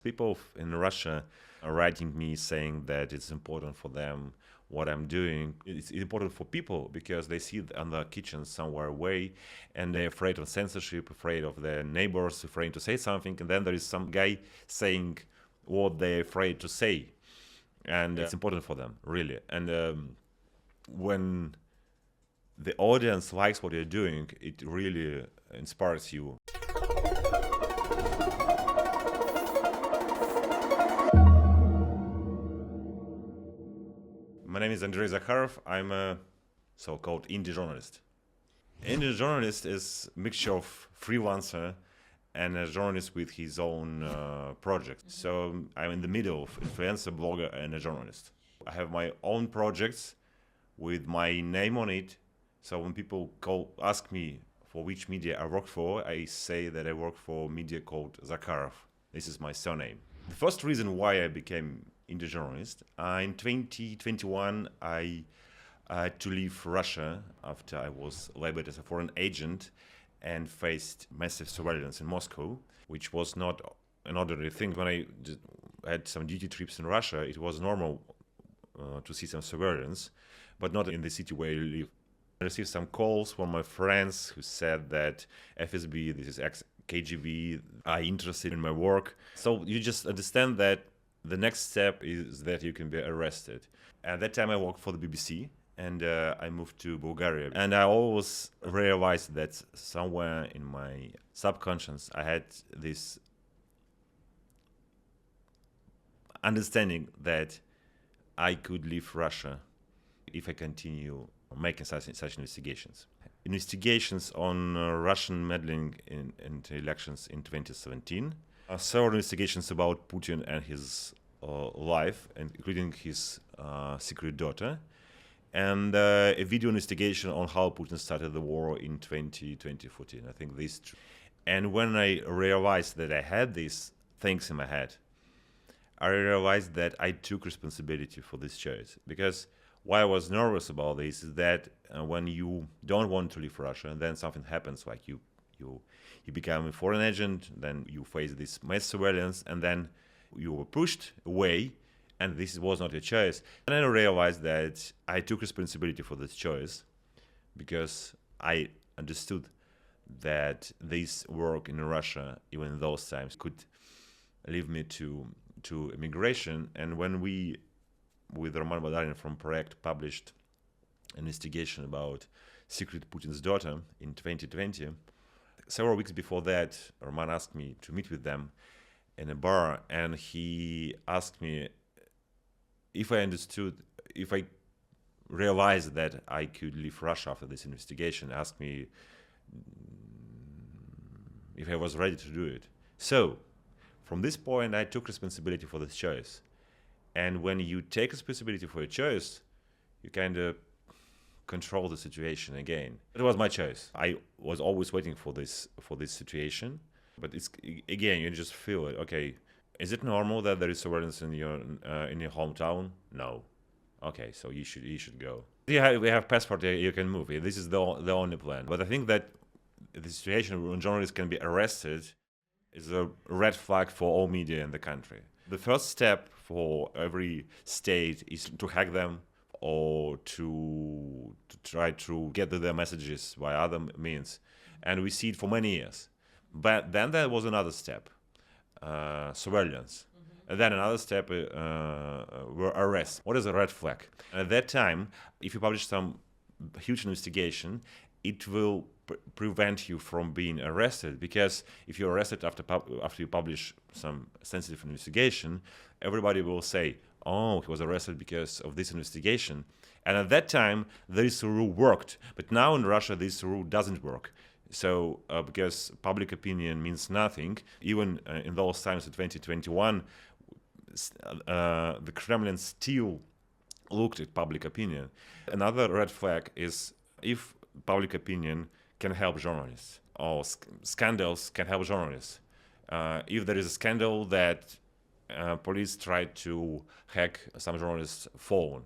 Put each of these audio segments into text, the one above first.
People in Russia are writing me saying that it's important for them what I'm doing. It's important for people because they see it on the kitchen somewhere away and they're afraid of censorship, afraid of their neighbors, afraid to say something. And then there is some guy saying what they're afraid to say. And it's important for them, really. And when the audience likes what you're doing, it really inspires you. My name is Andrey Zakharov. I'm a so-called indie journalist. Indie journalist is a mixture of freelancer and a journalist with his own project. So I'm in the middle of influencer, blogger, and a journalist. I have my own projects with my name on it. So when people ask me for which media I work for, I say that I work for a media called Zakharov. This is my surname. The first reason why I became indie journalist, in 2021, I had to leave Russia after I was labeled as a foreign agent and faced massive surveillance in Moscow, which was not an ordinary thing. When I had some duty trips in Russia, it was normal to see some surveillance, but not in the city where you live. I received some calls from my friends who said that FSB, this is ex-KGB, are interested in my work. So you just understand that the next step is that you can be arrested. At that time, I worked for the BBC, and I moved to Bulgaria. And I always realized that somewhere in my subconscious, I had this understanding that I could leave Russia if I continue making such investigations. Investigations on Russian meddling in elections in 2017. Several investigations about Putin and his life, including his secret daughter, and a video investigation on how Putin started the war in 2014. I think these two. And when I realized that I had these things in my head, I realized that I took responsibility for this choice. Because why I was nervous about this is that when you don't want to leave Russia, and then something happens, like you become a foreign agent, then you face this mass surveillance, and then you were pushed away, and this was not your choice. And then I realized that I took responsibility for this choice because I understood that this work in Russia, even in those times, could lead me to immigration. And when we, with Roman Badarin from Project, published an investigation about secret Putin's daughter in 2020, several weeks before that, Roman asked me to meet with them in a bar, and he asked me if I realized that I could leave Russia after this investigation, asked me if I was ready to do it. So, from this point, I took responsibility for this choice. And when you take responsibility for your choice, you kind of control the situation again. It was my choice. I was always waiting for this situation, but it's again, you just feel it. Okay, is it normal that there is surveillance in your hometown? No. Okay, so you should go. We have passport. You can move. This is the only plan. But I think that the situation when journalists can be arrested is a red flag for all media in the country. The first step for every state is to hack them or to try to get to their messages by other means. And we see it for many years. But then there was another step, surveillance. And then another step were arrests. What is a red flag? At that time, if you publish some huge investigation, it will prevent you from being arrested, because if you're arrested after you publish some sensitive investigation, everybody will say, oh, he was arrested because of this investigation. And at that time, this rule worked. But now in Russia, this rule doesn't work. So because public opinion means nothing, even in those times in 2021, the Kremlin still looked at public opinion. Another red flag is if public opinion can help journalists, or scandals can help journalists. If there is a scandal that police tried to hack some journalist's phone,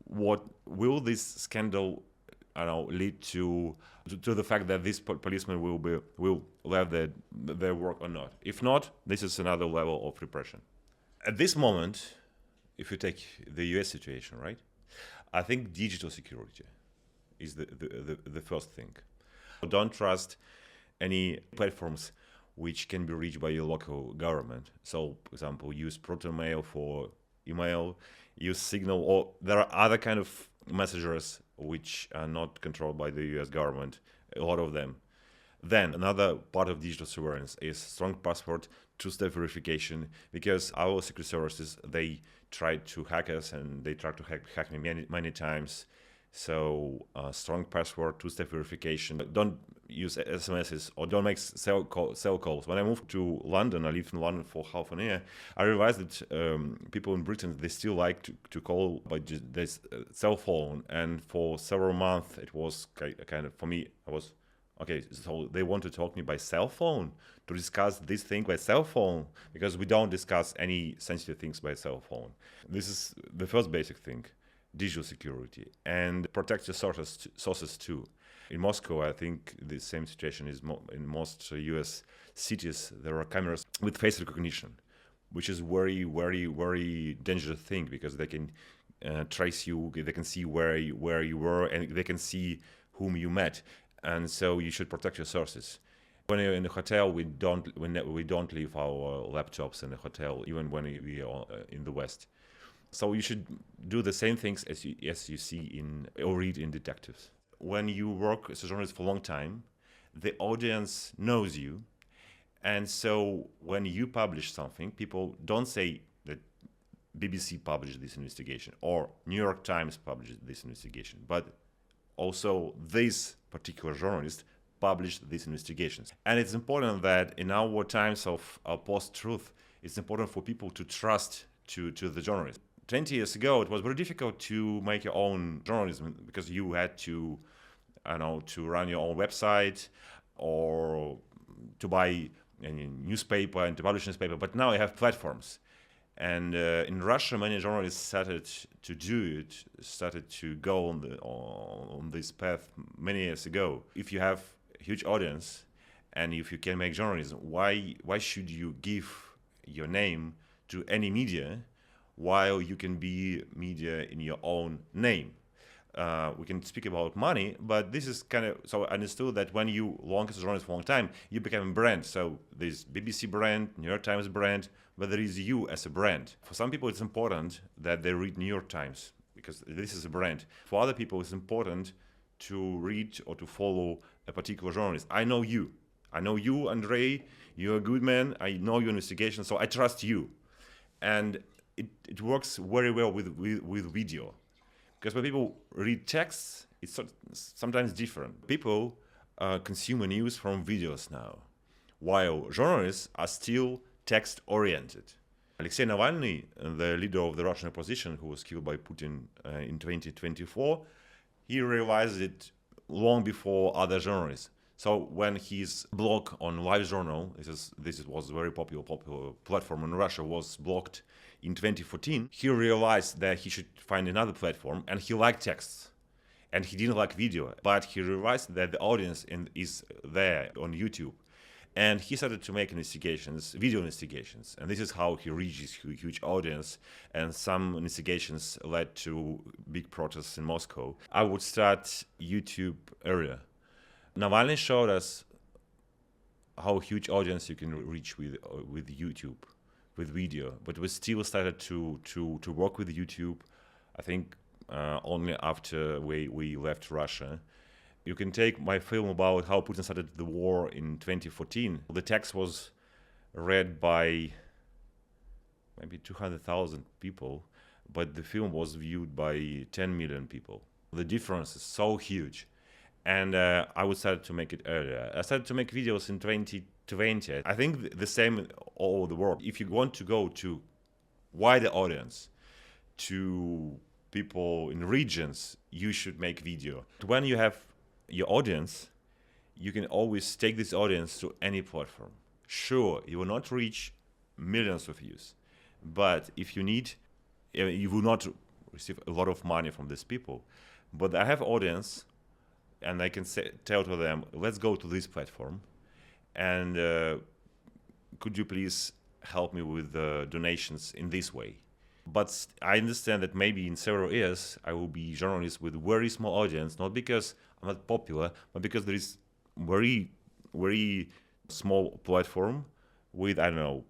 what will this scandal lead to the fact that this policeman will left their work or not. If not, this is another level of repression. At this moment, if you take the US situation, right, I think digital security is the first thing. Don't trust any platforms which can be reached by your local government. So, for example, use ProtonMail for email, use Signal, or there are other kind of messengers which are not controlled by the US government, a lot of them. Then another part of digital surveillance is strong password, two-step verification, because our security services, they tried to hack us and they tried to hack me many times. So strong password, two-step verification. Don't use SMSs or don't make cell calls. When I moved to London, I lived in London for half an year, I realized that people in Britain, they still like to call by this cell phone. And for several months, it was kind of, for me, I was, okay, so they want to talk to me by cell phone, to discuss this thing by cell phone, because we don't discuss any sensitive things by cell phone. This is the first basic thing, digital security, and protect your sources too. In Moscow, I think the same situation is in most US cities. There are cameras with face recognition, which is very, very, very dangerous thing, because they can trace you, they can see where you were, and they can see whom you met. And so you should protect your sources. When you're in a hotel, we don't leave our laptops in the hotel, even when we are in the West. So you should do the same things as you see in or read in detectives. When you work as a journalist for a long time, the audience knows you, and so when you publish something, people don't say that BBC published this investigation or New York Times published this investigation, but also this particular journalist published these investigations. And it's important that in our times of post-truth, it's important for people to trust to the journalist. 20 years ago, it was very difficult to make your own journalism, because you had to run your own website or to buy a newspaper and to publish a newspaper. But now you have platforms. And in Russia, many journalists started to do it, started to go on this path many years ago. If you have a huge audience and if you can make journalism, why should you give your name to any media while you can be media in your own name? We can speak about money, but this is kind of, so I understood that when you long as a journalist for a long time, you become a brand. So there's BBC brand, New York Times brand, but there is you as a brand. For some people, it's important that they read New York Times, because this is a brand. For other people, it's important to read or to follow a particular journalist. I know you, Andrey, you're a good man, I know your investigation, so I trust you. And it works very well with video. Because when people read texts, it's sometimes different. People consume news from videos now, while journalists are still text-oriented. Alexei Navalny, the leader of the Russian opposition, who was killed by Putin in 2024, he realized it long before other journalists. So when his blog on LiveJournal, this was a very popular platform in Russia, was blocked in 2014, he realized that he should find another platform, and he liked texts. And he didn't like video, but he realized that the audience is there on YouTube. And he started to make investigations, video investigations. And this is how he reaches huge audience. And some investigations led to big protests in Moscow. I would start YouTube area. Navalny showed us how huge audience you can reach with YouTube, with video. But we still started to work with YouTube, I think only after we left Russia. You can take my film about how Putin started the war in 2014. The text was read by maybe 200,000 people, but the film was viewed by 10 million people. The difference is so huge. And I would start to make it earlier. I started to make videos in 2020. I think the same all over the world. If you want to go to wider audience, to people in regions, you should make video. When you have your audience, you can always take this audience to any platform. Sure, you will not reach millions of views, but if you need, you will not receive a lot of money from these people. But I have audience, and I can tell to them, let's go to this platform, and could you please help me with the donations in this way? But I understand that maybe in several years I will be journalist with very small audience, not because I'm not popular, but because there is very, very small platform with, I don't know,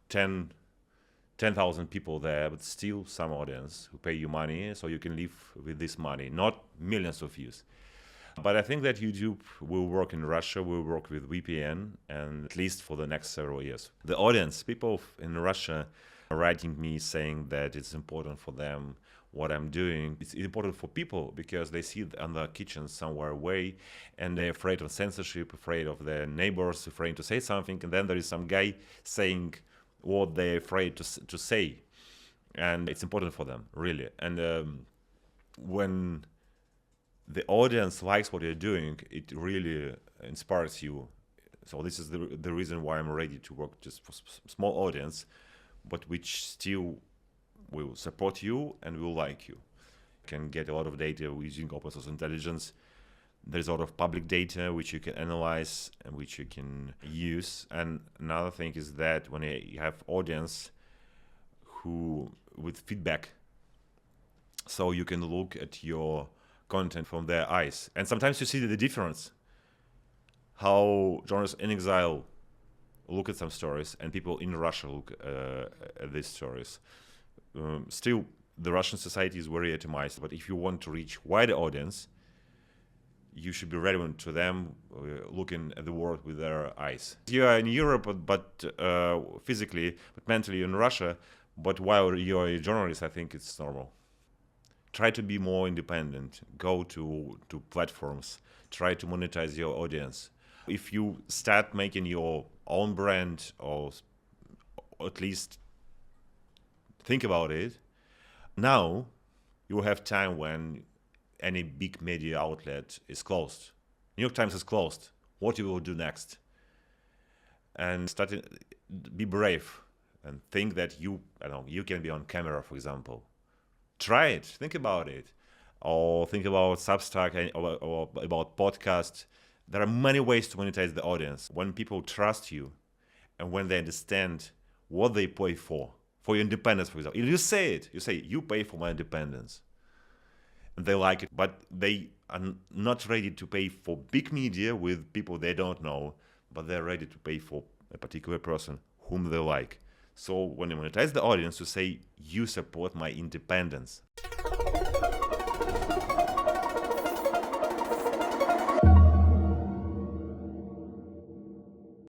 10,000 people there, but still some audience who pay you money so you can live with this money, not millions of views. But I think that YouTube will work in Russia, will work with VPN, and at least for the next several years. The audience, people in Russia are writing me saying that it's important for them what I'm doing. It's important for people because they see it on the kitchen somewhere away and they're afraid of censorship, afraid of their neighbors, afraid to say something. And then there is some guy saying what they're afraid to say. And it's important for them, really. And when the audience likes what you're doing, it really inspires you. So this is the reason why I'm ready to work just for small audience, but which still will support you and will like you. You can get a lot of data using open source intelligence. There's a lot of public data which you can analyze and which you can use. And another thing is that when you have audience who with feedback, so you can look at your content from their eyes. And sometimes you see the difference, how journalists in exile look at some stories and people in Russia look at these stories. Still, the Russian society is very atomized, but if you want to reach wider audience, you should be relevant to them, looking at the world with their eyes. You are in Europe, but physically, but mentally in Russia, but while you're a journalist, I think it's normal. Try to be more independent, go to platforms, try to monetize your audience. If you start making your own brand, or at least think about it, now you will have time when any big media outlet is closed. New York Times is closed. What you will do next? And be brave and think that you can be on camera, for example. Try it, think about it. Or think about Substack or about podcasts. There are many ways to monetize the audience. When people trust you and when they understand what they pay for your independence, for example. You say it, you pay for my independence. And they like it, but they are not ready to pay for big media with people they don't know, but they're ready to pay for a particular person whom they like. So when you monetize the audience, you say, you support my independence.